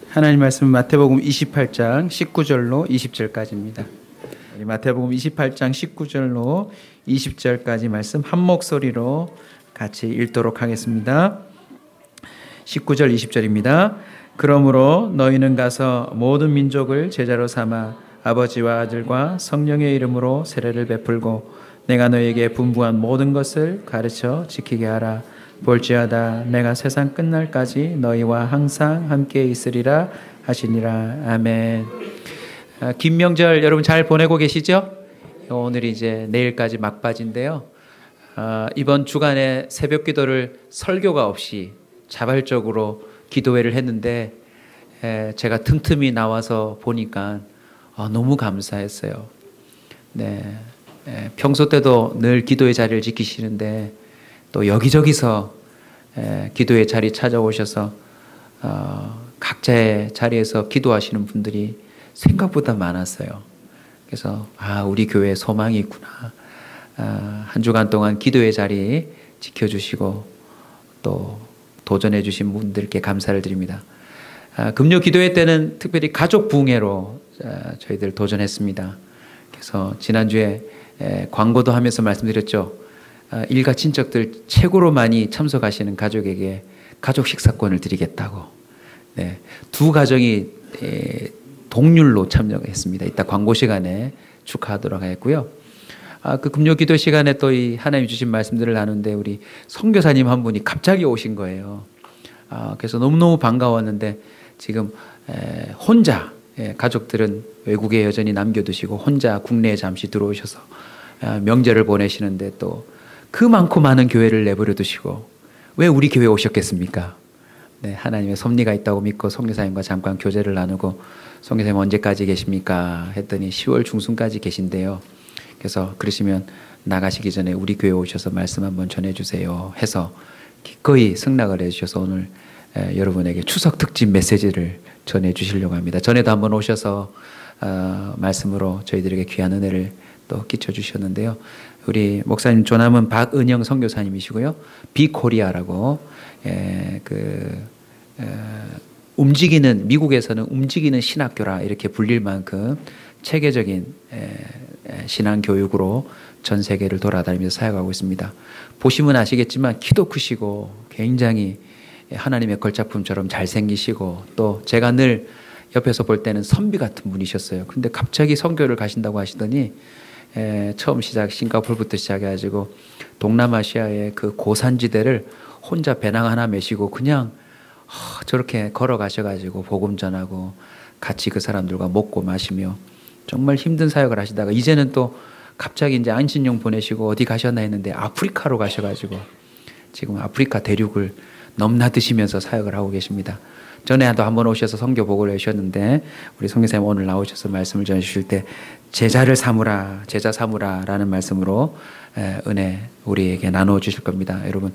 하나님 말씀은 마태복음 28장 19절로 20절까지입니다. 우리 마태복음 28장 19절로 20절까지 말씀 한 목소리로 같이 읽도록 하겠습니다. 19절 20절입니다. 그러므로 너희는 가서 모든 민족을 제자로 삼아 아버지와 아들과 성령의 이름으로 세례를 베풀고 내가 너희에게 분부한 모든 것을 가르쳐 지키게 하라. 볼지어다 내가 세상 끝날까지 너희와 항상 함께 있으리라 하시니라. 아멘. 긴 명절 여러분 잘 보내고 계시죠? 오늘이 이제 내일까지 막바지인데요. 이번 주간에 새벽 기도를 설교가 없이 자발적으로 기도회를 했는데 제가 틈틈이 나와서 보니까 너무 감사했어요. 네, 평소 때도 늘 기도의 자리를 지키시는데 또 여기저기서 기도의 자리 찾아오셔서 각자의 자리에서 기도하시는 분들이 생각보다 많았어요. 그래서 우리 교회에 소망이 있구나. 한 주간 동안 기도의 자리 지켜주시고 또 도전해 주신 분들께 감사를 드립니다. 금요 기도회 때는 특별히 가족 부흥회로 저희들 도전했습니다. 그래서 지난주에 광고도 하면서 말씀드렸죠. 일가 친척들 최고로 많이 참석하시는 가족에게 가족 식사권을 드리겠다고. 네, 두 가정이 동률로 참여했습니다. 이따 광고 시간에 축하하도록 하겠고요. 그 금요 기도 시간에 또 이 하나님 주신 말씀들을 나누는데 우리 선교사님 한 분이 갑자기 오신 거예요. 그래서 너무너무 반가웠는데 지금 혼자 가족들은 외국에 여전히 남겨두시고 혼자 국내에 잠시 들어오셔서 명절을 보내시는데 또 그 많고 많은 교회를 내버려 두시고 왜 우리 교회에 오셨겠습니까? 네, 하나님의 섭리가 있다고 믿고 선교사님과 잠깐 교제를 나누고 선교사님 언제까지 계십니까? 했더니 10월 중순까지 계신데요. 그래서 그러시면 나가시기 전에 우리 교회에 오셔서 말씀 한번 전해주세요 해서 기꺼이 승낙을 해주셔서 오늘 여러분에게 추석 특집 메시지를 전해주시려고 합니다. 전에도 한번 오셔서 말씀으로 저희들에게 귀한 은혜를 또 끼쳐주셨는데요. 우리 목사님 조남은 박은영 선교사님이시고요. 비코리아라고 움직이는 미국에서는 움직이는 신학교라 이렇게 불릴 만큼 체계적인 신앙 교육으로 전 세계를 돌아다니면서 사역하고 있습니다. 보시면 아시겠지만 키도 크시고 굉장히 하나님의 걸작품처럼 잘생기시고 또 제가 늘 옆에서 볼 때는 선비 같은 분이셨어요. 근데 갑자기 선교를 가신다고 하시더니 처음 싱가포르부터 시작해가지고 동남아시아의 그 고산지대를 혼자 배낭 하나 메시고 그냥 저렇게 걸어가셔가지고 복음 전하고 같이 그 사람들과 먹고 마시며 정말 힘든 사역을 하시다가 이제는 또 갑자기 이제 안신용 보내시고 어디 가셨나 했는데 아프리카로 가셔가지고 지금 아프리카 대륙을 넘나드시면서 사역을 하고 계십니다. 전에도 한번 오셔서 선교 보고를 해주셨는데 우리 선교사님 오늘 나오셔서 말씀을 전해주실 때 제자를 삼으라, 제자 삼으라 라는 말씀으로 은혜 우리에게 나눠주실 겁니다. 여러분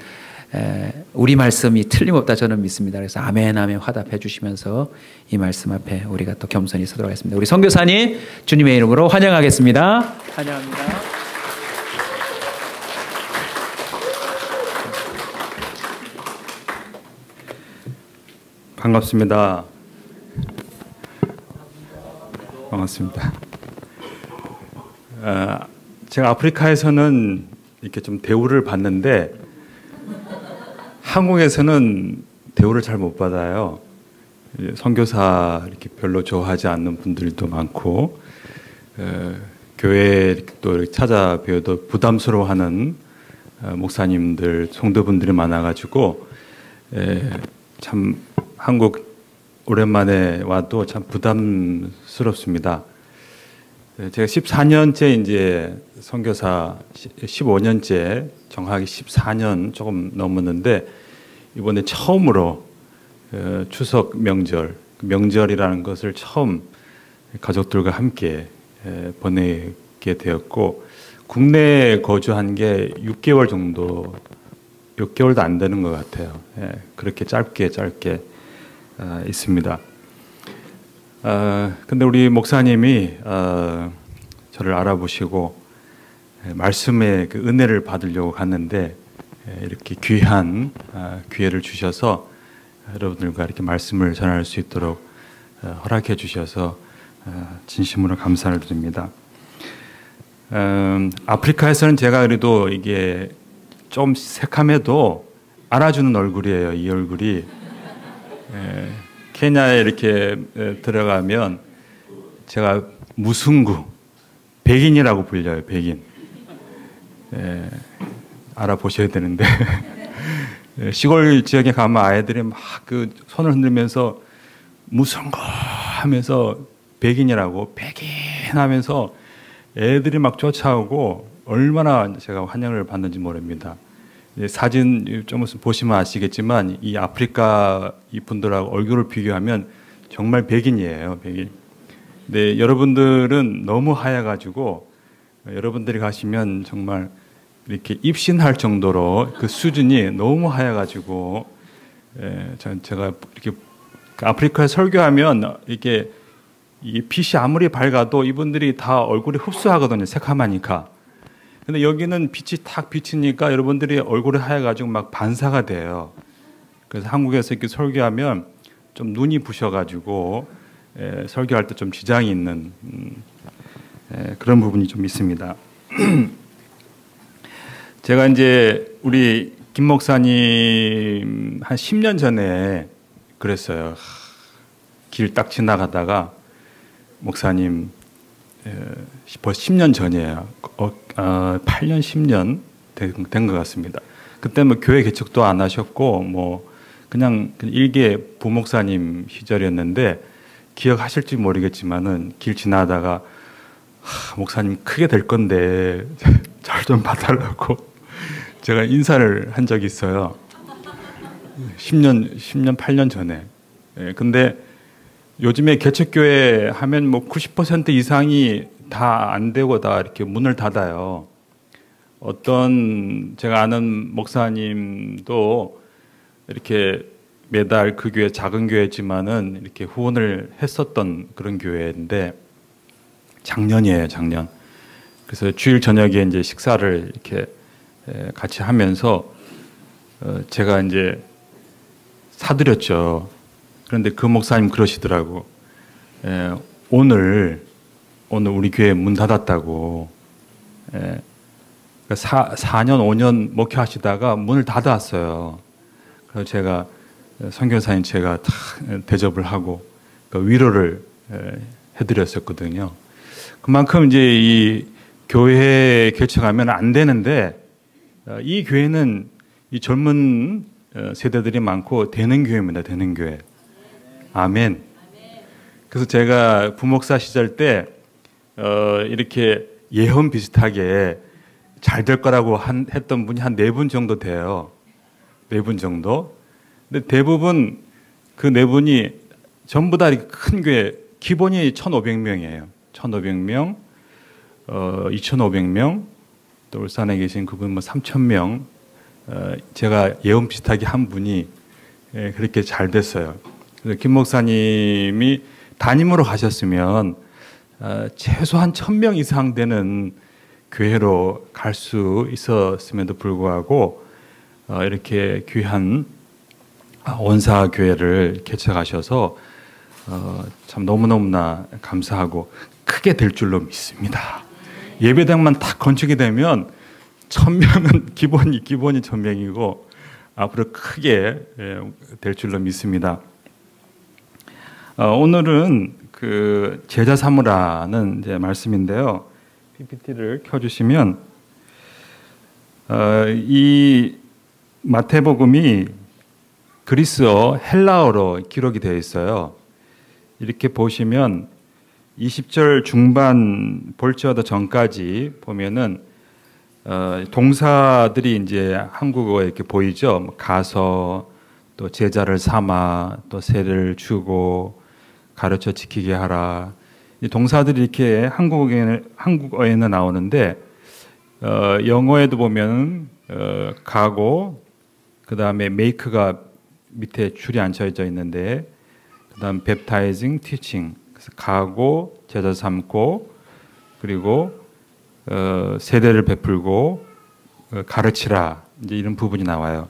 우리 말씀이 틀림없다 저는 믿습니다. 그래서 아멘 아멘 화답해 주시면서 이 말씀 앞에 우리가 또 겸손히 서도록 하겠습니다. 우리 선교사님 주님의 이름으로 환영하겠습니다. 환영합니다. 반갑습니다. 반갑습니다. 제가 아프리카에서는 이렇게 좀 대우를 받는데 한국에서는 대우를 잘 못 받아요. 선교사 이렇게 별로 좋아하지 않는 분들도 많고 교회 또 이렇게 찾아뵈어도 부담스러워하는 목사님들, 성도분들이 많아가지고 참 한국 오랜만에 와도 참 부담스럽습니다. 제가 14년째 이제 선교사 15년째 정확히 14년 조금 넘었는데 이번에 처음으로 추석 명절이라는 것을 처음 가족들과 함께 보내게 되었고 국내에 거주한 게 6개월 정도 6개월도 안 되는 것 같아요. 그렇게 짧게 있습니다. 근데 우리 목사님이 저를 알아보시고 말씀의 그 은혜를 받으려고 갔는데 이렇게 귀한 기회를 주셔서 여러분들과 이렇게 말씀을 전할 수 있도록 허락해 주셔서 진심으로 감사를 드립니다. 아프리카에서는 제가 그래도 이게 좀 새카매도 알아주는 얼굴이에요. 이 얼굴이. 케냐에 이렇게 들어가면 제가 무승구, 백인이라고 불려요. 백인. 알아보셔야 되는데 시골 지역에 가면 아이들이 막 그 손을 흔들면서 무승구 하면서 백인이라고 백인 하면서 애들이 막 쫓아오고 얼마나 제가 환영을 받는지 모릅니다. 사진 좀 보시면 아시겠지만 이 아프리카 이 분들하고 얼굴을 비교하면 정말 백인이에요. 백인. 근데 여러분들은 너무 하얘가지고 여러분들이 가시면 정말 이렇게 입신할 정도로 그 수준이 너무 하얘가지고 제가 이렇게 아프리카에 설교하면 이렇게 이 빛이 아무리 밝아도 이분들이 다 얼굴이 흡수하거든요. 새카마니까. 근데 여기는 빛이 탁 비치니까 여러분들이 얼굴이 하얘가지고 막 반사가 돼요. 그래서 한국에서 이렇게 설교하면 좀 눈이 부셔가지고 설교할 때 좀 지장이 있는 그런 부분이 좀 있습니다. 제가 이제 우리 김 목사님 한 10년 전에 그랬어요. 길 딱 지나가다가 목사님 벌써 10년 전이에요. 8년, 10년 된 것 같습니다. 그때 뭐 교회 개척도 안 하셨고 뭐 그냥 일개 부목사님 시절이었는데 기억하실지 모르겠지만은 길 지나다가 목사님 크게 될 건데 잘 좀 봐달라고 제가 인사를 한 적이 있어요. 10년, 8년 전에. 근데 요즘에 개척교회 하면 뭐 90% 이상이 다 안 되고 다 이렇게 문을 닫아요. 어떤 제가 아는 목사님도 이렇게 매달 그 교회 작은 교회지만은 이렇게 후원을 했었던 그런 교회인데 작년이에요, 작년. 그래서 주일 저녁에 이제 식사를 이렇게 같이 하면서 제가 이제 사드렸죠. 그런데 그 목사님 그러시더라고. 오늘 우리 교회 문 닫았다고. 4년, 5년 목회하시다가 문을 닫았어요. 그래서 제가 선교사님 제가 다 대접을 하고 위로를 해드렸었거든요. 그만큼 이제 이 교회 개척하면 안 되는데 이 교회는 이 젊은 세대들이 많고 되는 교회입니다. 되는 교회. 아멘. 그래서 제가 부목사 시절 때 이렇게 예언 비슷하게 잘 될 거라고 했던 분이 한 4분 정도 돼요. 4분 정도. 근데 대부분 그 4분이 전부 다 큰 교회, 기본이 1,500명이에요. 1,500명, 2,500명, 또 울산에 계신 그분 뭐 3,000명. 제가 예언 비슷하게 한 분이 그렇게 잘 됐어요. 그래서 김 목사님이 담임으로 가셨으면 최소한 1,000명 이상 되는 교회로 갈 수 있었음에도 불구하고 이렇게 귀한 원사 교회를 개척하셔서 참 너무너무나 감사하고 크게 될 줄로 믿습니다. 예배당만 딱 건축이 되면 1,000명은 기본이 1,000명이고 앞으로 크게 될 줄로 믿습니다. 오늘은 그 제자 삼으라는 이제 말씀인데요. PPT를 켜주시면 이 마태복음이 그리스어 헬라어로 기록이 되어 있어요. 이렇게 보시면 20절 중반 볼지어더 전까지 보면은 동사들이 이제 한국어에 이렇게 보이죠. 가서 또 제자를 삼아 또 세례를 주고 가르쳐 지키게 하라. 이 동사들이 이렇게 한국어에는 나오는데 영어에도 보면 가고 그 다음에 make가 밑에 줄이 앉혀져 있는데 그 다음 baptizing, teaching 그래서 가고 제자 삼고 그리고 세례를 베풀고 가르치라 이제 이런 부분이 나와요.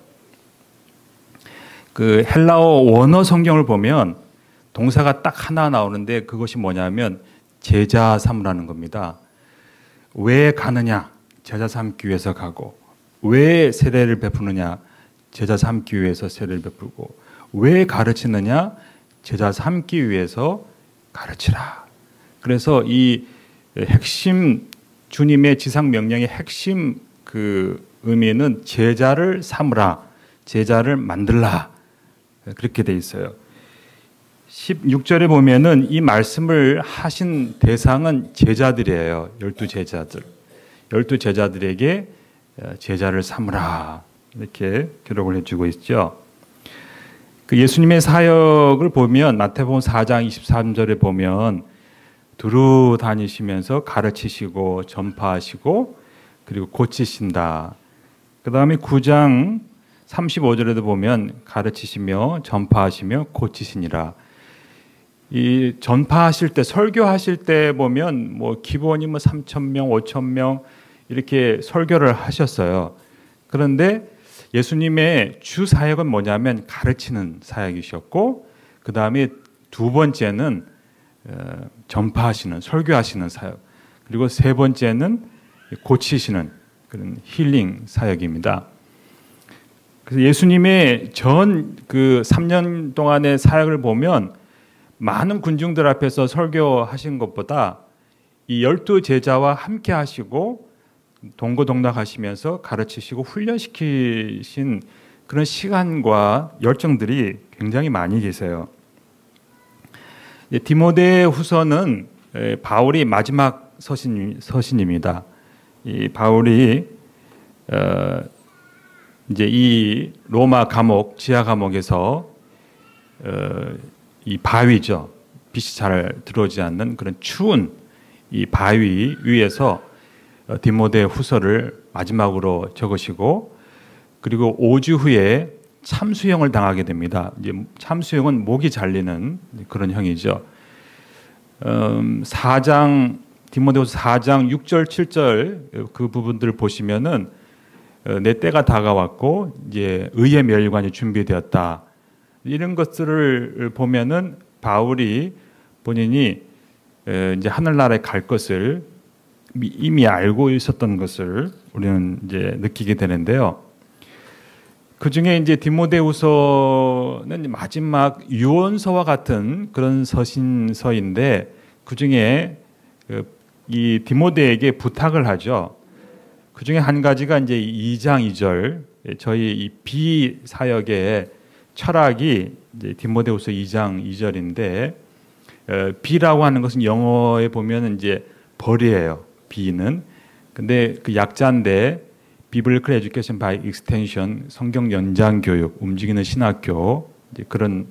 그 헬라어 원어 성경을 보면 동사가 딱 하나 나오는데 그것이 뭐냐면 제자 삼으라는 겁니다. 왜 가느냐? 제자 삼기 위해서 가고. 왜 세례를 베푸느냐? 제자 삼기 위해서 세례를 베풀고. 왜 가르치느냐? 제자 삼기 위해서 가르치라. 그래서 이 핵심 주님의 지상 명령의 핵심 그 의미는 제자를 삼으라, 제자를 만들라 그렇게 돼 있어요. 16절에 보면은 이 말씀을 하신 대상은 제자들이에요. 12제자들. 12제자들에게 제자를 삼으라 이렇게 기록을 해주고 있죠. 그 예수님의 사역을 보면 마태복음 4장 23절에 보면 두루 다니시면서 가르치시고 전파하시고 그리고 고치신다. 그 다음에 9장 35절에도 보면 가르치시며 전파하시며 고치시니라. 이 전파하실 때 설교하실 때 보면 뭐 기본이 뭐 3,000명, 5,000명 이렇게 설교를 하셨어요. 그런데 예수님의 주 사역은 뭐냐면 가르치는 사역이셨고 그 다음에 두 번째는 전파하시는 설교하시는 사역 그리고 세 번째는 고치시는 그런 힐링 사역입니다. 그래서 예수님의 전 그 3년 동안의 사역을 보면 많은 군중들 앞에서 설교하신 것보다 이 12제자와 함께 하시고 동고동락하시면서 가르치시고 훈련시키신 그런 시간과 열정들이 굉장히 많이 계세요. 디모데 후서는 바울이 마지막 서신입니다. 이 바울이 이제 이 로마 감옥, 지하 감옥에서 이 바위죠. 빛이 잘 들어오지 않는 그런 추운 이 바위 위에서 디모데 후서를 마지막으로 적으시고 그리고 5주 후에 참수형을 당하게 됩니다. 이제 참수형은 목이 잘리는 그런 형이죠. 4장 디모데후서 4장 6절 7절 그 부분들을 보시면은 내 때가 다가왔고 이제 의의 멸관이 준비되었다. 이런 것들을 보면은 바울이 본인이 이제 하늘나라에 갈 것을 이미 알고 있었던 것을 우리는 이제 느끼게 되는데요. 그 중에 이제 디모데후서는 마지막 유언서와 같은 그런 서신서인데 그 중에 이 디모데에게 부탁을 하죠. 그 중에 한 가지가 이제 2장 2절 저희 이 비사역의 철학이 이제 디모데후서 2장 2절인데 비라고 하는 것은 영어에 보면 이제 벌이에요. 비는 근데 그 약자인데 Biblical Education by Extension 성경 연장 교육 움직이는 신학교 이제 그런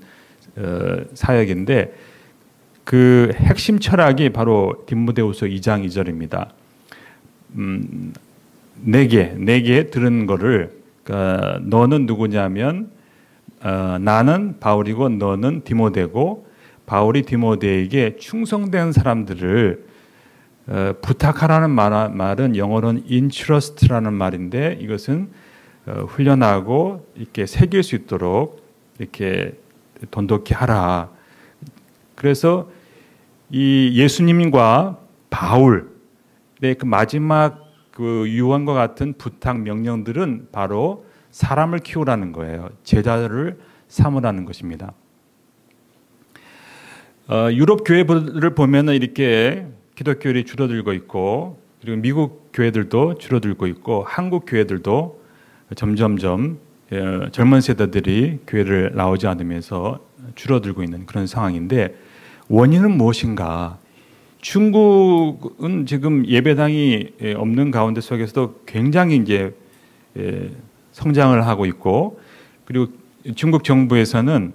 사역인데 그 핵심 철학이 바로 디모데후서 2장 2절입니다. 내게 들은 거를 그러니까 너는 누구냐면 나는 바울이고 너는 디모데고 바울이 디모데에게 충성된 사람들을 부탁하라는 말은 영어로는 entrust라는 말인데 이것은 훈련하고 이렇게 새길 수 있도록 이렇게 돈독히 하라. 그래서 이 예수님과 바울의 그 마지막 그 유언과 같은 부탁 명령들은 바로 사람을 키우라는 거예요. 제자를 삼으라는 것입니다. 유럽 교회들을 보면은 이렇게 기독교율이 줄어들고 있고 그리고 미국 교회들도 줄어들고 있고 한국 교회들도 점점점 젊은 세대들이 교회를 나오지 않으면서 줄어들고 있는 그런 상황인데 원인은 무엇인가? 중국은 지금 예배당이 없는 가운데 속에서도 굉장히 이제 성장을 하고 있고 그리고 중국 정부에서는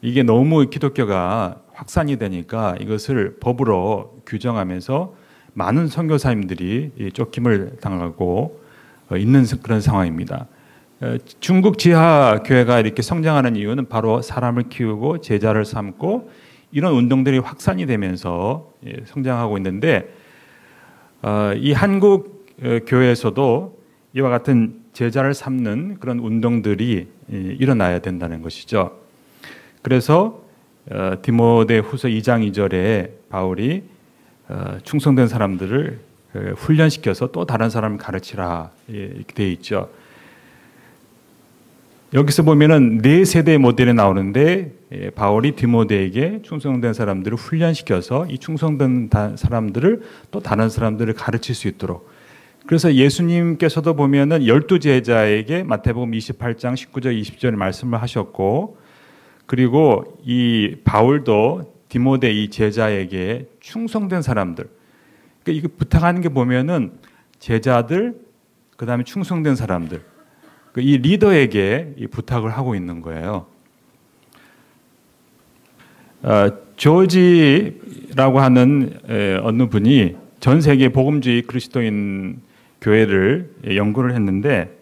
이게 너무 기독교가 확산이 되니까 이것을 법으로 규정하면서 많은 선교사님들이 쫓김을 당하고 있는 그런 상황입니다. 중국 지하 교회가 이렇게 성장하는 이유는 바로 사람을 키우고 제자를 삼고 이런 운동들이 확산이 되면서 성장하고 있는데 이 한국 교회에서도 이와 같은 제자를 삼는 그런 운동들이 일어나야 된다는 것이죠. 그래서 디모데후서 2장 2절에 바울이 충성된 사람들을 훈련시켜서 또 다른 사람을 가르치라 이렇게 되어 있죠. 여기서 보면은 네 세대 모델이 나오는데 바울이 디모데에게 충성된 사람들을 훈련시켜서 이 충성된 사람들을 또 다른 사람들을 가르칠 수 있도록. 그래서 예수님께서도 보면은 12제자에게 마태복음 28장 19절 20절에 말씀을 하셨고, 그리고 이 바울도 디모데 이 제자에게 충성된 사람들, 그러니까 이거 부탁하는 게 보면은 제자들, 그 다음에 충성된 사람들, 이 리더에게 이 부탁을 하고 있는 거예요. 조지라고 하는 어느 분이 전 세계 복음주의 그리스도인 교회를 연구를 했는데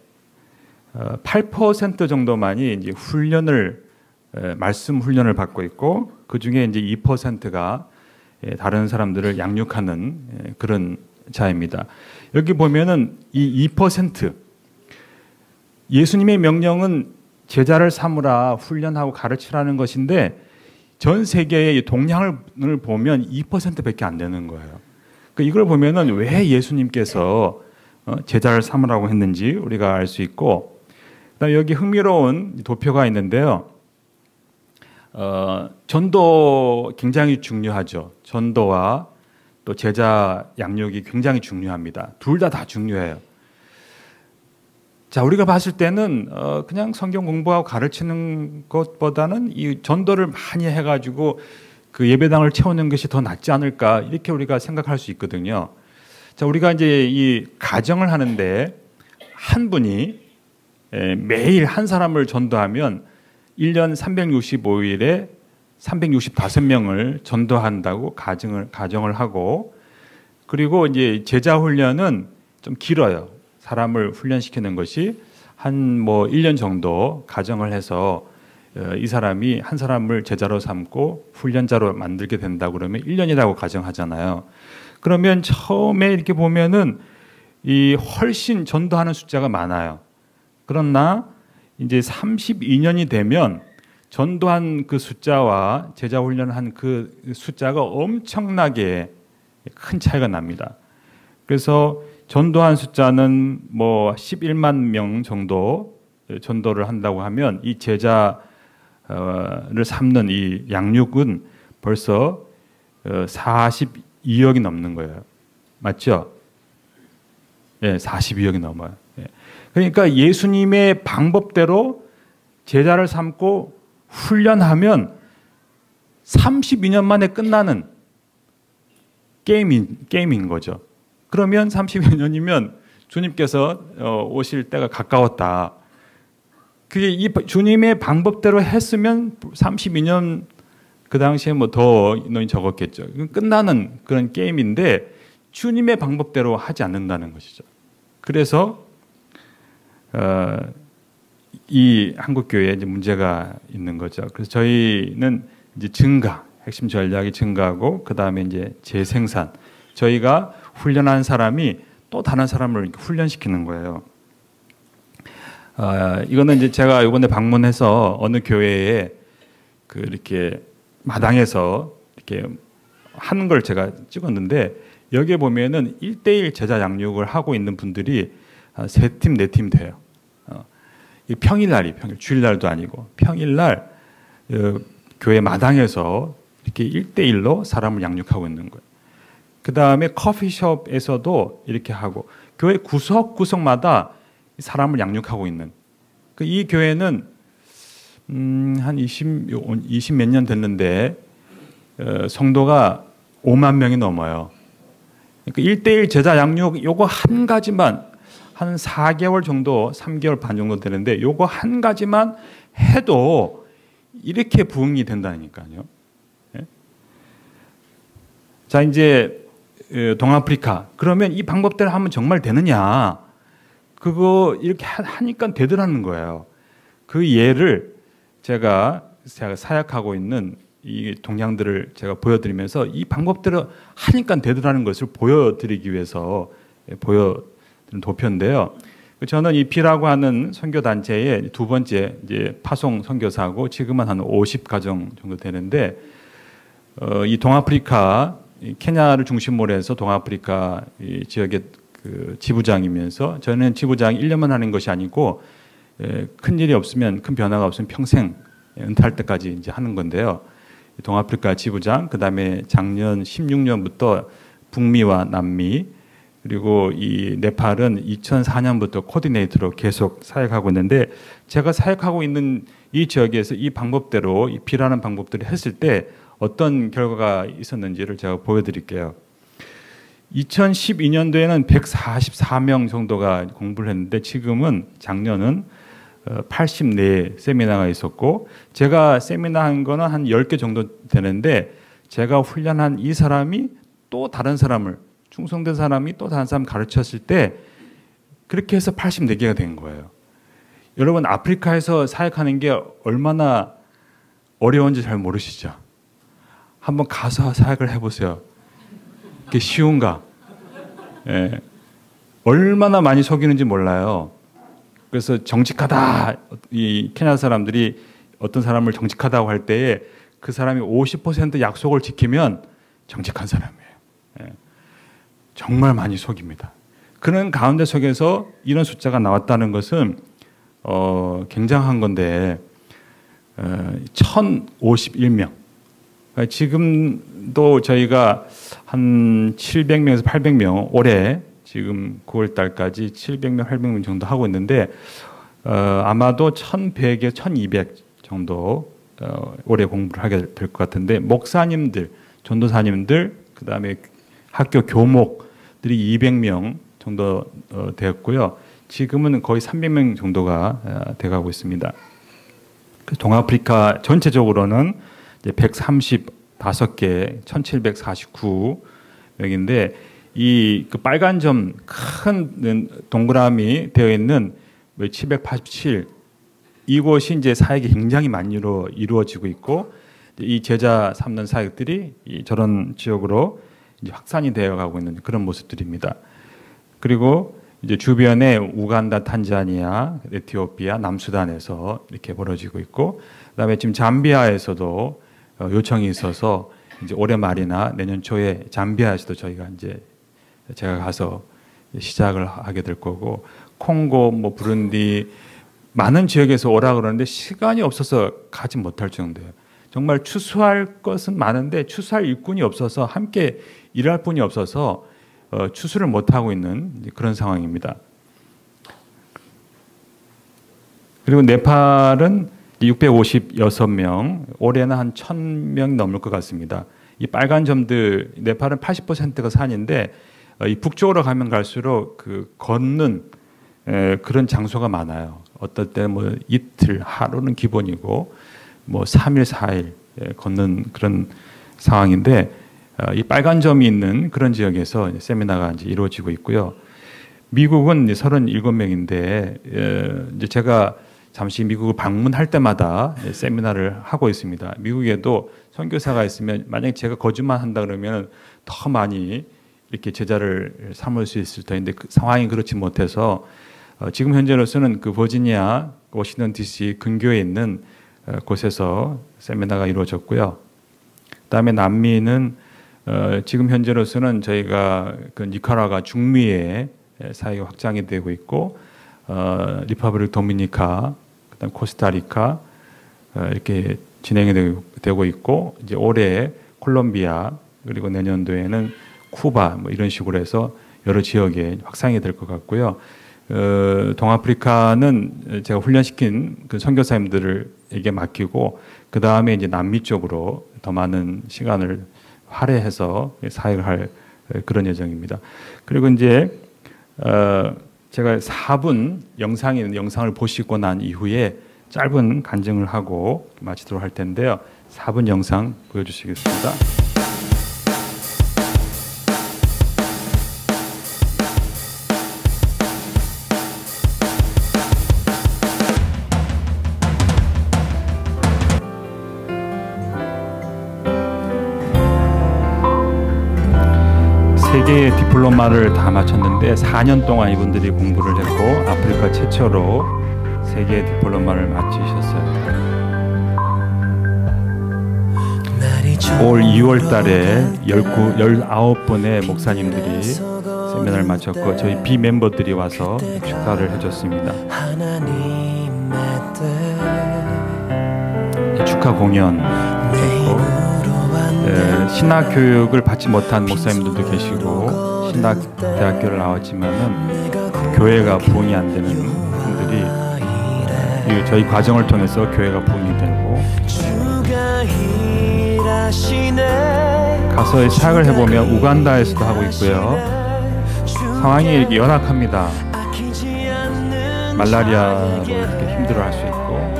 8% 정도만이 이제 말씀 훈련을 받고 있고, 그 중에 이제 2%가 다른 사람들을 양육하는 그런 자입니다. 여기 보면은 이 2%, 예수님의 명령은 제자를 삼으라, 훈련하고 가르치라는 것인데 전 세계의 동향을 보면 2%밖에 안 되는 거예요. 이걸 보면은 왜 예수님께서 제자를 삼으라고 했는지 우리가 알 수 있고, 그다음에 여기 흥미로운 도표가 있는데요. 전도 굉장히 중요하죠. 전도와 또 제자 양육이 굉장히 중요합니다. 둘 다 중요해요. 자, 우리가 봤을 때는 그냥 성경 공부하고 가르치는 것보다는 이 전도를 많이 해가지고 그 예배당을 채우는 것이 더 낫지 않을까, 이렇게 우리가 생각할 수 있거든요. 자, 우리가 이제 이 가정을 하는데 한 분이 매일 한 사람을 전도하면 1년 365일에 365명을 전도한다고 가정을 하고, 그리고 이제 제자 훈련은 좀 길어요. 사람을 훈련시키는 것이 한 1년 정도 가정을 해서 이 사람이 한 사람을 제자로 삼고 훈련자로 만들게 된다 그러면 1년이라고 가정하잖아요. 그러면 처음에 이렇게 보면은 이 훨씬 전도하는 숫자가 많아요. 그러나 이제 32년이 되면 전도한 그 숫자와 제자 훈련한 그 숫자가 엄청나게 큰 차이가 납니다. 그래서 전도한 숫자는 11만 명 정도 전도를 한다고 하면 이 제자를 삼는 이 양육은 벌써 42억이 넘는 거예요. 맞죠? 예, 42억이 넘어요. 예. 그러니까 예수님의 방법대로 제자를 삼고 훈련하면 32년 만에 끝나는 게임인 거죠. 그러면 32년이면 주님께서 오실 때가 가까웠다. 그게 이 주님의 방법대로 했으면 32년, 그 당시에 더 인원이 적었겠죠. 끝나는 그런 게임인데 주님의 방법대로 하지 않는다는 것이죠. 그래서 이 한국 교회에 이제 문제가 있는 거죠. 그래서 저희는 이제 핵심 전략이 증가하고, 그 다음에 이제 재생산. 저희가 훈련한 사람이 또 다른 사람을 훈련시키는 거예요. 이거는 이제 제가 이번에 방문해서 어느 교회에 이렇게 마당에서 이렇게 하는 걸 제가 찍었는데, 여기에 보면은 1대1 제자 양육을 하고 있는 분들이 3팀, 4팀 돼요. 평일날이 주일날도 아니고 평일날 교회 마당에서 이렇게 1대1로 사람을 양육하고 있는 거예요. 그 다음에 커피숍에서도 이렇게 하고, 교회 구석구석마다 사람을 양육하고 있는. 이 교회는 한 20 몇 년 됐는데 성도가 5만 명이 넘어요. 그러니까 1대1 제자 양육 요거 한 가지만 한 4개월 정도, 3개월 반 정도 되는데 요거 한 가지만 해도 이렇게 부흥이 된다니까요. 예? 자, 이제 동아프리카. 그러면 이 방법대로 하면 정말 되느냐? 그거 이렇게 하니까 되더라는 거예요. 그 예를 제가 사역하고 있는 이 동향들을 제가 보여드리면서 이 방법대로 하니까 되더라는 것을 보여드리기 위해서 보여드린 도표인데요. 저는 이 B라고 하는 선교 단체의 두 번째 이제 파송 선교사고 지금은 한 50가정 정도 되는데 이 동아프리카 케냐를 중심으로 해서 동아프리카 이 지역의 그 지부장이면서 저는 지부장 1년만 하는 것이 아니고 큰 일이 없으면 큰 변화가 없으면 평생 은퇴할 때까지 이제 하는 건데요. 동아프리카 지부장, 그다음에 작년 16년부터 북미와 남미, 그리고 이 네팔은 2004년부터 코디네이터로 계속 사역하고 있는데 제가 사역하고 있는 이 지역에서 이 방법대로 이 B라는 방법들을 했을 때 어떤 결과가 있었는지를 제가 보여드릴게요. 2012년도에는 144명 정도가 공부를 했는데 지금은 작년은 84 세미나가 있었고 제가 세미나 한 거는 한 10개 정도 되는데 제가 훈련한 이 사람이 또 다른 사람을 충성된 사람이 또 다른 사람 가르쳤을 때 그렇게 해서 84개가 된 거예요. 여러분 아프리카에서 사역하는 게 얼마나 어려운지 잘 모르시죠? 한번 가서 사역을 해보세요. 그게 쉬운가? 예. 얼마나 많이 속이는지 몰라요. 그래서 정직하다, 이 케냐 사람들이 어떤 사람을 정직하다고 할 때에 그 사람이 50% 약속을 지키면 정직한 사람이에요. 예. 정말 많이 속입니다. 그런 가운데 속에서 이런 숫자가 나왔다는 것은 굉장한 건데 1051명. 그러니까 지금도 저희가 한 700명에서 800명 올해 지금 9월 달까지 700명, 800명 정도 하고 있는데 아마도 1100에 1200 정도 올해 공부를 하게 될 것 같은데 목사님들, 전도사님들, 그다음에 학교 교목들이 200명 정도 되었고요. 지금은 거의 300명 정도가 돼가고 있습니다. 동아프리카 전체적으로는 135개, 1749명인데 이 그 빨간 점 큰 동그라미 되어 있는 787 이곳이 이제 사역이 굉장히 많이 이루어지고 있고 이 제자 삼는 사역들이 저런 지역으로 이제 확산이 되어가고 있는 그런 모습들입니다. 그리고 이제 주변에 우간다, 탄자니아, 에티오피아, 남수단에서 이렇게 벌어지고 있고, 그다음에 지금 잠비아에서도 요청이 있어서 이제 올해 말이나 내년 초에 잠비아에서도 저희가 이제 제가 가서 시작을 하게 될 거고, 콩고, 뭐 부룬디 많은 지역에서 오라 그러는데 시간이 없어서 가지 못할 정도예요. 정말 추수할 것은 많은데 추수할 일꾼이 없어서 함께 일할 분이 없어서 추수를 못 하고 있는 그런 상황입니다. 그리고 네팔은 656명, 올해는 한 1000명 넘을 것 같습니다. 이 빨간 점들, 네팔은 80%가 산인데 이 북쪽으로 가면 갈수록 그 걷는 그런 장소가 많아요. 어떨 때 뭐 이틀, 하루는 기본이고 뭐 3일, 4일 걷는 그런 상황인데 이 빨간 점이 있는 그런 지역에서 세미나가 이제 이루어지고 있고요. 미국은 37명인데 이제 제가 잠시 미국을 방문할 때마다 세미나를 하고 있습니다. 미국에도 선교사가 있으면 만약에 제가 거짓말 한다 그러면 더 많이 이렇게 제자를 삼을 수 있을 텐데 그 상황이 그렇지 못해서 지금 현재로서는 그 버지니아, 워싱턴 DC 근교에 있는 곳에서 세미나가 이루어졌고요. 그다음에 남미는 지금 현재로서는 저희가 그 니카라과 중미에 사역이 확장이 되고 있고 리퍼블릭 도미니카, 그다음 코스타리카 이렇게 진행이 되고 있고 이제 올해 콜롬비아 그리고 내년도에는 쿠바 뭐 이런 식으로 해서 여러 지역에 확산이 될 것 같고요. 동아프리카는 제가 훈련시킨 그 선교사님들에게 맡기고 그 다음에 이제 남미 쪽으로 더 많은 시간을 할애해서 사역을 할 그런 예정입니다. 그리고 이제 제가 4분 영상을 보시고 난 이후에 짧은 간증을 하고 마치도록 할 텐데요. 4분 영상 보여주시겠습니다. 세 개의 디플로마를 다 마쳤는데 4년 동안 이분들이 공부를 했고 아프리카 최초로 세 개의 디플로마를 마치셨어요. 올 2월 달에 19분의 목사님들이 세미나를 마쳤고 저희 비멤버들이 와서 축하를 해줬습니다. 축하 공연 했고 신학 교육을 받지 못한 목사님들도 계시고 신학대학교를 나왔지만은 교회가 부흥이 안 되는 분들이 저희 과정을 통해서 교회가 부흥이 되고 가서 사역을 해보면 우간다에서도 하고 있고요. 상황이 이렇게 연약합니다. 말라리아로 이렇게 힘들어할 수 있고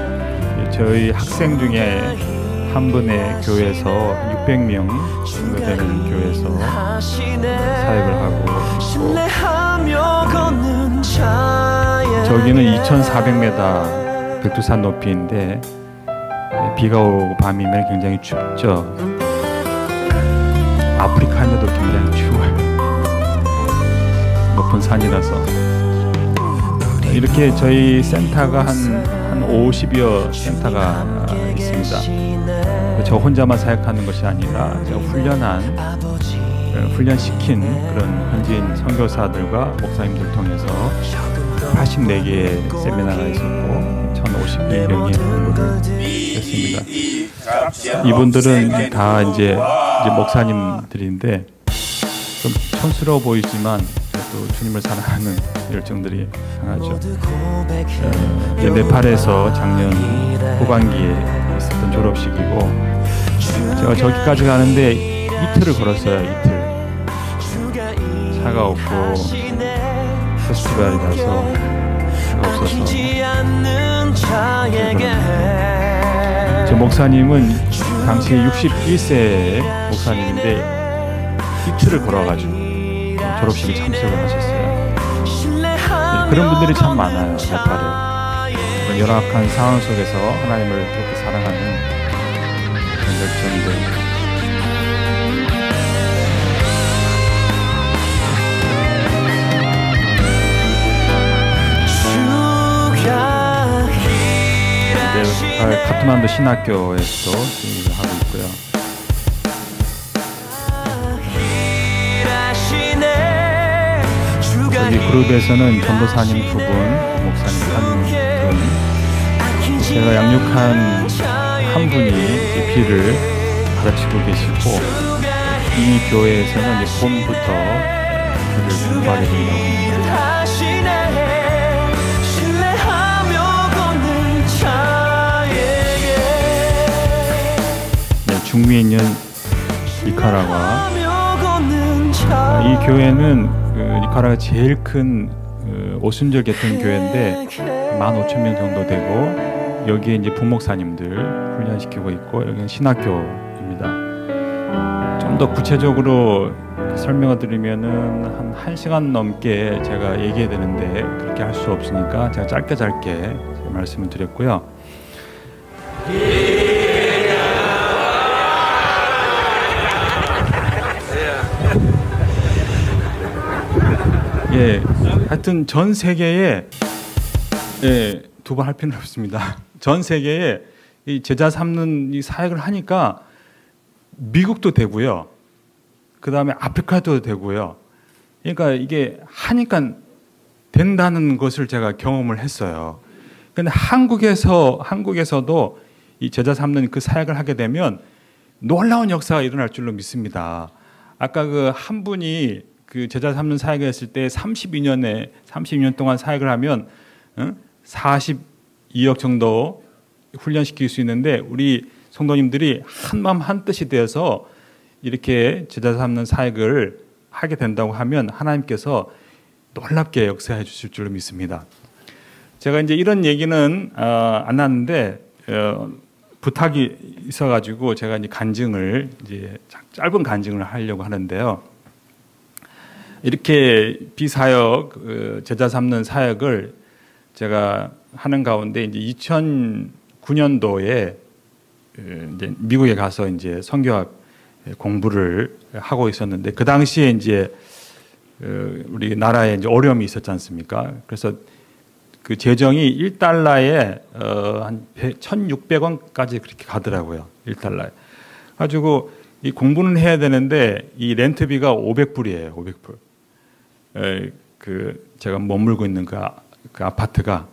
저희 학생 중에 한 분의 교회에서 600명 정도 되는 교회에서 사역을 하고 있고 저기는 2,400m 백두산 높이인데 비가 오고 밤이면 굉장히 춥죠. 아프리카인데도 굉장히 추워요. 높은 산이라서. 이렇게 저희 센터가 한 50여 센터가 있습니다. 저 혼자만 사역하는 것이 아니라 제가 훈련시킨 그런 현지인 선교사들과 목사님들 통해서 84개의 세미나가 있었고 1,051명의 공부를 했습니다. 이분들은 다 이제 목사님들인데 좀 촌스러워 보이지만 또 주님을 사랑하는 열정들이 강하죠. 네팔에서 작년 후반기에 있었던 졸업식이고 제가 저기까지 가는데 이틀을 걸었어요. 이틀. 차가 없고 페스티벌이라서 차가 없어서 저 목사님은 당시 61세 목사님인데 이틀을 걸어가지고 졸업식에 참석을 하셨어요. 그런 분들이 참 많아요. 네팔에. 그런 열악한 상황 속에서 하나님을 그렇게 사랑하는 그런 열정들. 카트만두 신학교에서 일을 하고 있고요. 여기 그룹에서는 전도사님 2분, 목사님 1분, 제가 양육한 한 분이 비를 가르치고 계시고 이 교회에서는 이제 봄부터 비를 공부하게 된다고 합니다. 중미에 있는 니카라과 이 교회는 니카라가 제일 큰 오순절 개통 교회인데 15,000명 정도 되고 여기에 이제 부목사님들 훈련시키고 있고 여기는 신학교입니다. 좀 더 구체적으로 설명을 드리면은 한 1시간 넘게 제가 얘기해야 되는데 그렇게 할 수 없으니까 제가 짧게 말씀을 드렸고요. 예, 하여튼 전 세계에 두 번 할 필요는 없습니다. 전 세계에 이 제자 삼는 이 사역을 하니까 미국도 되고요. 그 다음에 아프리카도 되고요. 그러니까 이게 하니까 된다는 것을 제가 경험을 했어요. 근데 한국에서도 이 제자 삼는 그 사역을 하게 되면 놀라운 역사가 일어날 줄로 믿습니다. 아까 그 한 분이 그 제자 삼는 사역을 했을 때 32년 동안 사역을 하면 42억 정도 훈련시킬 수 있는데 우리 성도님들이 한마음 한뜻이 되어서 이렇게 제자 삼는 사역을 하게 된다고 하면 하나님께서 놀랍게 역사해 주실 줄로 믿습니다. 제가 이제 이런 얘기는 안 하는데 부탁이 있어가지고 제가 이제 간증을 이제 짧은 간증을 하려고 하는데요. 이렇게 비사역 제자 삼는 사역을 제가 하는 가운데 이제 2009년도에 이제 미국에 가서 이제 선교학 공부를 하고 있었는데 그 당시에 이제 우리 나라에 이제 어려움이 있었지 않습니까? 그래서 그 재정이 1달러에 한 1,600원까지 그렇게 가더라고요. 1달러에. 가지고 이 공부는 해야 되는데 이 렌트비가 500불이에요. 500불. 그 제가 머물고 있는 그 아파트가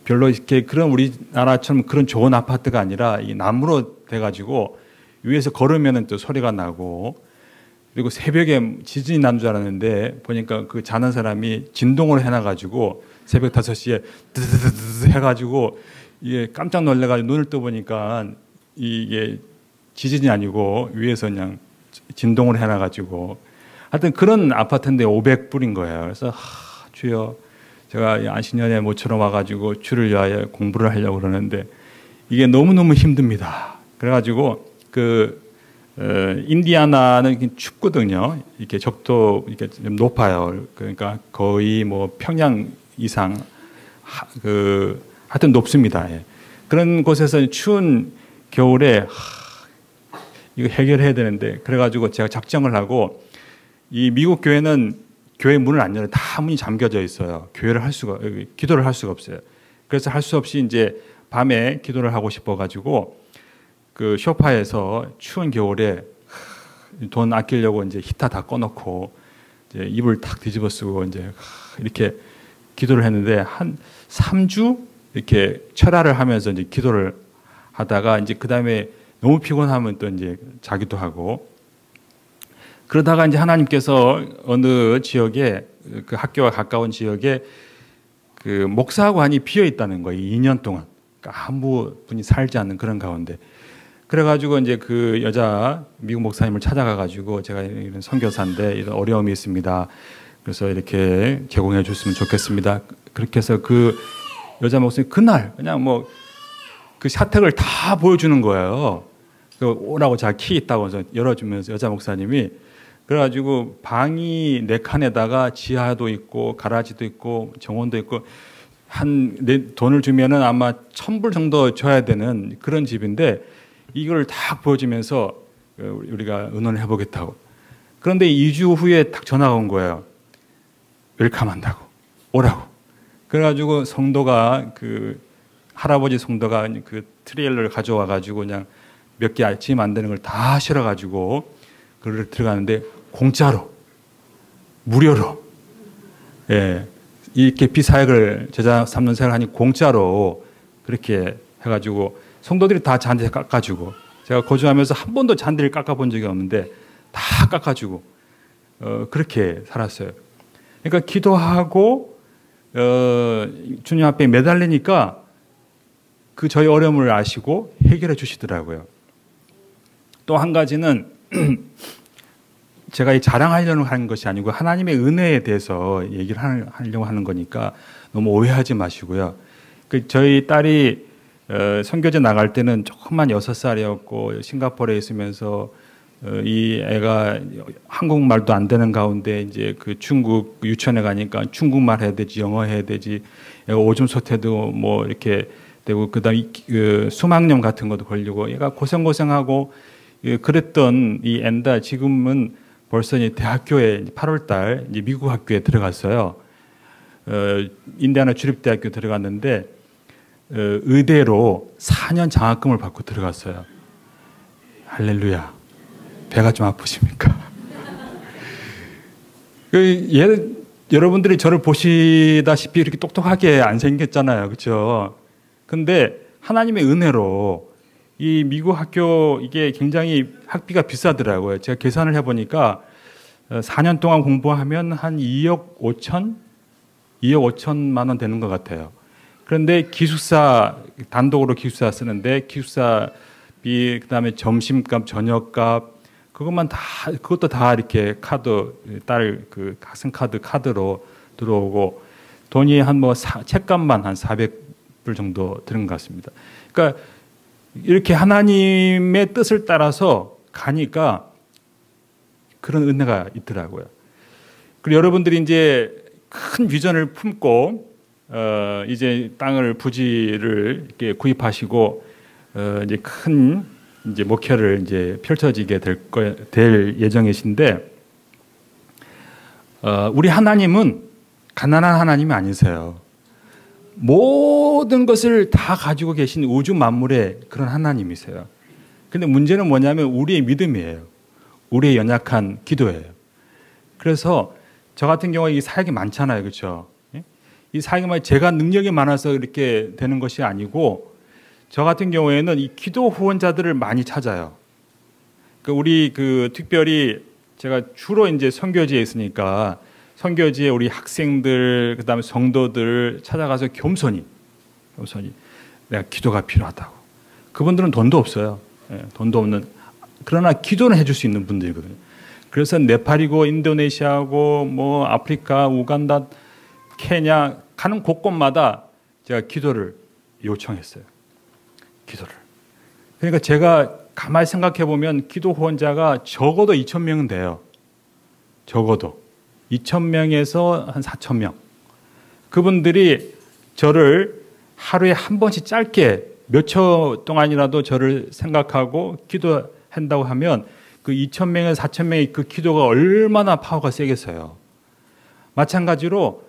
별로 이렇게 그런 우리나라처럼 그런 좋은 아파트가 아니라 이 나무로 돼가지고 위에서 걸으면은 또 소리가 나고 그리고 새벽에 지진이 난 줄 알았는데 보니까 그 자는 사람이 진동을 해놔가지고 새벽 5시에 드드드드 해가지고 이게 깜짝 놀래가지고 눈을 떠보니까 이게 지진이 아니고 위에서 그냥 진동을 해놔가지고 하여튼 그런 아파트인데 500불인 거예요. 그래서 주여 제가 안식년에 모처럼 와가지고 주를 위하여 공부를 하려고 그러는데 이게 너무너무 힘듭니다. 그래가지고 인디아나는 춥거든요. 이렇게 적도 이렇게 좀 높아요. 그러니까 거의 뭐 평양 이상 하여튼 높습니다. 예. 그런 곳에서 추운 겨울에 이거 해결해야 되는데 그래가지고 제가 작정을 하고 이 미국 교회는 교회 문을 안 열어요. 다 문이 잠겨져 있어요. 기도를 할 수가 없어요. 그래서 할 수 없이 이제 밤에 기도를 하고 싶어가지고 그 소파에서 추운 겨울에 돈 아끼려고 이제 히터 다 꺼놓고 이제 이불 탁 뒤집어 쓰고 이제 이렇게 기도를 했는데 한 3주 이렇게 철야를 하면서 이제 기도를 하다가 이제 그 다음에 너무 피곤하면 또 이제 자기도 하고 그러다가 이제 하나님께서 어느 지역에 그 학교와 가까운 지역에 그 목사관이 비어 있다는 거예요. 2년 동안 아무 분이 살지 않는 그런 가운데. 그래가지고 이제 그 여자 미국 목사님을 찾아가가지고 제가 이런 선교사인데 이런 어려움이 있습니다. 그래서 이렇게 제공해 줬으면 좋겠습니다. 그렇게 해서 그 여자 목사님 그날 그냥 뭐 그 사택을 다 보여주는 거예요. 그 오라고 제가 키 있다고 해서 열어주면서 여자 목사님이 그래가지고 방이 4칸에다가 지하도 있고 가라지도 있고 정원도 있고 돈을 주면은 아마 1,000불 정도 줘야 되는 그런 집인데 이걸 딱 보여주면서 우리가 의논을 해보겠다고. 그런데 2주 후에 딱 전화가 온 거예요. 웰컴한다고 오라고. 그래가지고 성도가 할아버지 성도가 그 트레일러를 가져와가지고 그냥 몇 개 짐 안 되는 걸 다 실어가지고 그를 들어가는데 공짜로 무료로 이렇게 비사역을 제자 삼는 생활을 하니 공짜로 그렇게 해가지고 성도들이 다 잔디 깎아주고 제가 거주하면서 한 번도 잔디를 깎아본 적이 없는데 다 깎아주고 그렇게 살았어요. 그러니까 기도하고 주님 앞에 매달리니까 그 저희 어려움을 아시고 해결해 주시더라고요. 또 한 가지는 제가 자랑하려고 하는 것이 아니고 하나님의 은혜에 대해서 얘기를 하려고 하는 거니까 너무 오해하지 마시고요. 저희 딸이 선교제 나갈 때는 조금만 6살이었고 싱가포르에 있으면서 이 애가 한국말도 안 되는 가운데 이제 그 중국 유치원에 가니까 중국말 해야 되지 영어 해야 되지 애가 오줌 소태도 뭐 이렇게 되고 그다음에 수막염 같은 것도 걸리고 얘가 고생하고 그랬던 이 애인데 지금은 벌써 이제 대학교에 8월달 이제 미국 학교에 들어갔어요. 인디아나 주립대학교 들어갔는데 의대로 4년 장학금을 받고 들어갔어요. 할렐루야. 배가 좀 아프십니까? 여러분들이 저를 보시다시피 이렇게 똑똑하게 안 생겼잖아요. 그렇죠? 근데 하나님의 은혜로 이 미국 학교 이게 굉장히 학비가 비싸더라고요. 제가 계산을 해보니까 4년 동안 공부하면 한 2억 5천만 원 되는 것 같아요. 그런데 기숙사 단독으로 기숙사 쓰는데 기숙사비 그다음에 점심값 저녁값 그것도 다 이렇게 카드 딸 그 학생 카드로 들어오고 돈이 한 뭐 책값만 한 400불 정도 드는 것 같습니다. 그러니까 이렇게 하나님의 뜻을 따라서 가니까 그런 은혜가 있더라고요. 그리고 여러분들이 이제 큰 비전을 품고 이제 땅을 부지를 이렇게 구입하시고 이제 큰 이제 목회를 이제 펼쳐지게 될 예정이신데, 우리 하나님은 가난한 하나님이 아니세요. 모든 것을 다 가지고 계신 우주 만물의 그런 하나님이세요. 근데 문제는 뭐냐면 우리의 믿음이에요. 우리의 연약한 기도예요. 그래서 저 같은 경우에 이 사역이 많잖아요. 그렇죠? 이 사역이 제가 능력이 많아서 이렇게 되는 것이 아니고, 저 같은 경우에는 이 기도 후원자들을 많이 찾아요. 우리 특별히 제가 주로 이제 선교지에 있으니까 선교지에 우리 학생들, 그다음에 성도들 찾아가서 겸손히 내가 기도가 필요하다고. 그분들은 돈도 없어요. 돈도 없는, 그러나 기도는 해줄 수 있는 분들이거든요. 그래서 네팔이고 인도네시아고 뭐 아프리카, 우간다, 케냐 가는 곳곳마다 제가 기도를 요청했어요. 기도를. 그러니까 제가 가만히 생각해 보면 기도 후원자가 적어도 2,000명은 돼요. 적어도 2,000명에서 한 4,000명. 그분들이 저를 하루에 한 번씩 짧게 몇 초 동안이라도 저를 생각하고 기도한다고 하면 그 2,000명에서 4,000명의 그 기도가 얼마나 파워가 세겠어요. 마찬가지로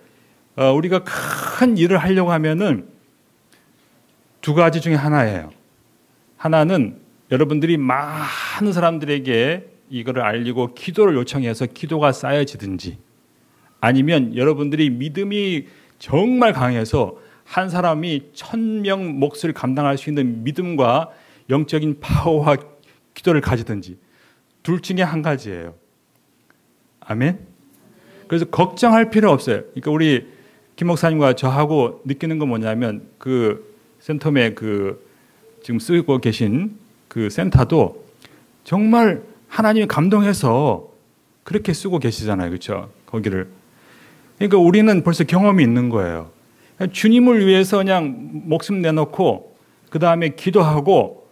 우리가 큰 일을 하려고 하면은 두 가지 중에 하나예요. 하나는 여러분들이 많은 사람들에게 이거를 알리고 기도를 요청해서 기도가 쌓여지든지, 아니면 여러분들이 믿음이 정말 강해서 한 사람이 1,000명 몫을 감당할 수 있는 믿음과 영적인 파워와 기도를 가지든지, 둘 중에 한 가지예요. 아멘? 그래서 걱정할 필요 없어요. 그러니까 우리 김 목사님과 저하고 느끼는 건 뭐냐면, 그 센텀에 지금 쓰고 계신 그 센터도 정말 하나님이 감동해서 그렇게 쓰고 계시잖아요. 그렇죠? 거기를. 그러니까 우리는 벌써 경험이 있는 거예요. 주님을 위해서 그냥 목숨 내놓고 그 다음에 기도하고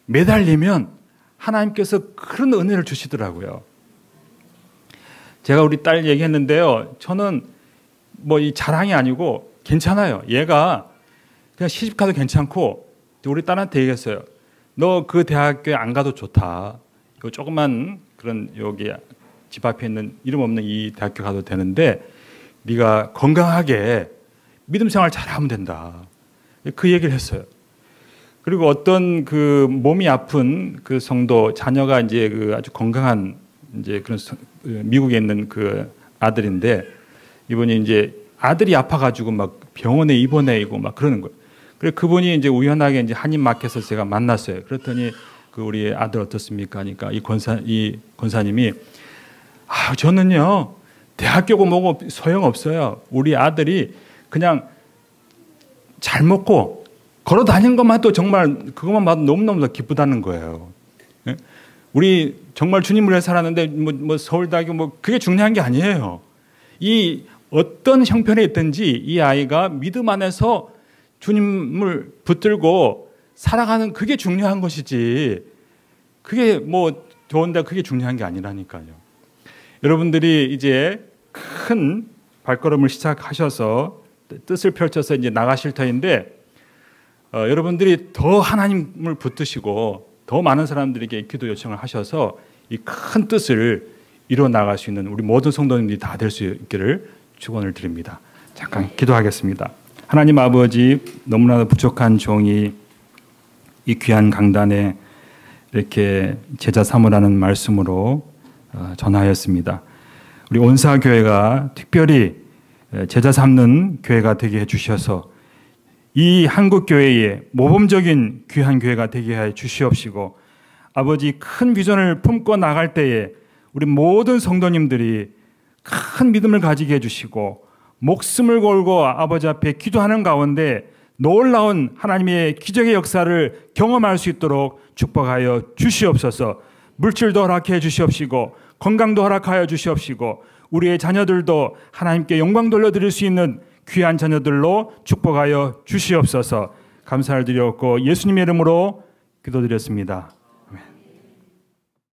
매달리면 하나님께서 그런 은혜를 주시더라고요. 제가 우리 딸 얘기했는데요. 저는 뭐 이 자랑이 아니고 괜찮아요. 얘가 그냥 시집가도 괜찮고, 우리 딸한테 얘기했어요. 너 그 대학교에 안 가도 좋다. 조그만 그런 여기 집 앞에 있는 이름 없는 이 대학교 가도 되는데 네가 건강하게 믿음 생활 잘하면 된다. 그 얘기를 했어요. 그리고 어떤 그 몸이 아픈 그 성도 자녀가 이제 그 아주 건강한 이제 그런 미국에 있는 그 아들인데, 이분이 이제 아들이 아파가지고 막 병원에 입원해이고 막 그러는 거예요. 그래서 그분이 이제 우연하게 이제 한인마켓에서 제가 만났어요. 그랬더니 그 우리 아들 어떻습니까? 하니까 이 권사님이 저는요 대학교고 뭐고 소용 없어요. 우리 아들이 그냥 잘 먹고 걸어 다니는 것만 해도 정말 그것만 봐도 너무너무 기쁘다는 거예요. 예? 우리 정말 주님을 위해 살았는데 뭐 서울대학교 뭐 그게 중요한 게 아니에요. 이 어떤 형편에 있든지 이 아이가 믿음 안에서 주님을 붙들고 살아가는 그게 중요한 것이지, 그게 뭐 좋은데 그게 중요한 게 아니라니까요. 여러분들이 이제 큰 발걸음을 시작하셔서 뜻을 펼쳐서 이제 나가실 터인데, 여러분들이 더 하나님을 붙드시고 더 많은 사람들에게 기도 요청을 하셔서 이 큰 뜻을 이루어 나갈 수 있는 우리 모든 성도님들이 다 될 수 있기를 축원을 드립니다. 잠깐 기도하겠습니다. 하나님 아버지, 너무나도 부족한 종이 이 귀한 강단에 이렇게 제자 삼으라는 말씀으로 전하였습니다. 우리 온사교회가 특별히 제자 삼는 교회가 되게 해주셔서 이 한국교회의 모범적인 귀한 교회가 되게 해 주시옵시고, 아버지 큰 비전을 품고 나갈 때에 우리 모든 성도님들이 큰 믿음을 가지게 해주시고 목숨을 걸고 아버지 앞에 기도하는 가운데 놀라운 하나님의 기적의 역사를 경험할 수 있도록 축복하여 주시옵소서. 물질도 허락해 주시옵시고 건강도 허락하여 주시옵시고 우리의 자녀들도 하나님께 영광 돌려드릴 수 있는 귀한 자녀들로 축복하여 주시옵소서. 감사를 드렸고 예수님의 이름으로 기도드렸습니다.